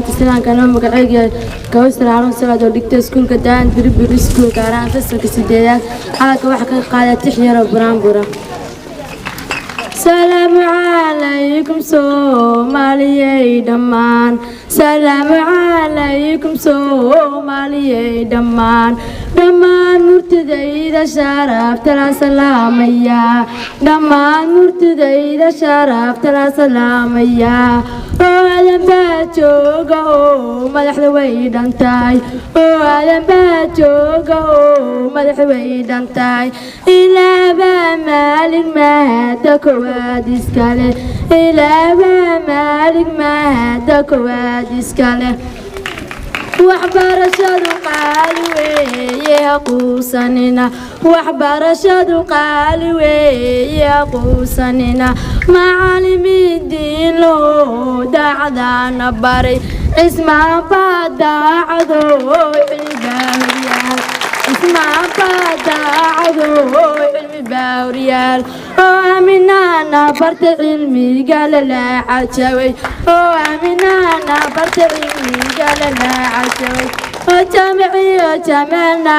Sidaan kana magacayga Kawsar Harun Salaad oo dhigtay iskuulka Daan Biribir School gaaraan fasalka 8aad halka waxa ka qaaday tixyaro Buraanbura Salaamu alaykum Soomaaliyey dhammaan Salaamu alaykum Soomaaliyey dhammaan murtidayda sharafta la salaamaya dhammaan murtidayda sharafta la salaamaya Adam baajoga oo madaxda way dhantaay Adam baajoga oo madaxda way dhantaay ilaaba maalig maada kowaad iskale ilaaba maalig maada kowaad iskale waxbarashadu qaali weeye quusanina waxbarashadu qaali weeye quusanina macallimiin loo daacadana baray ismaan baa daacado ismaan baa daacado cilmi baawriyaal oo aaminaana barta cilmiga la laacajaway oo aaminaana barta cilmiga la laacajaway oo jaamiciyo jameelna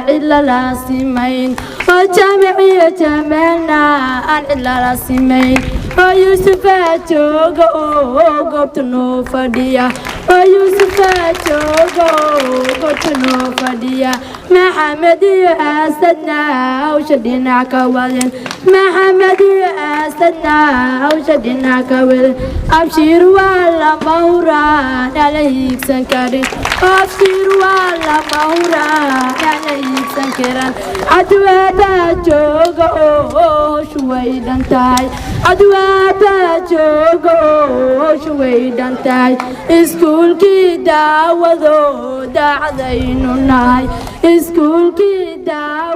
cidla la simayn oo jaamiciyo jameelna aan cidla la simayn oo Yuusufa jooga oo goobta noo fadhiya oo Yuusufa jooga oo goobta noo fadhiya Maxamed iyo Asadna hawsha dhinac ka wadeen Maxamed iyo Asadna hawsha dhinac ka wadeen abshir waa lama huraan ala hiigsan karin abshir waa lama huraan ala hiigsan karin adwaaba jooga oo shuway dhantaay adwaaba jooga oo shuway dhantaay iskuulkii daawado daacadaynu nahay iskuulkii daaw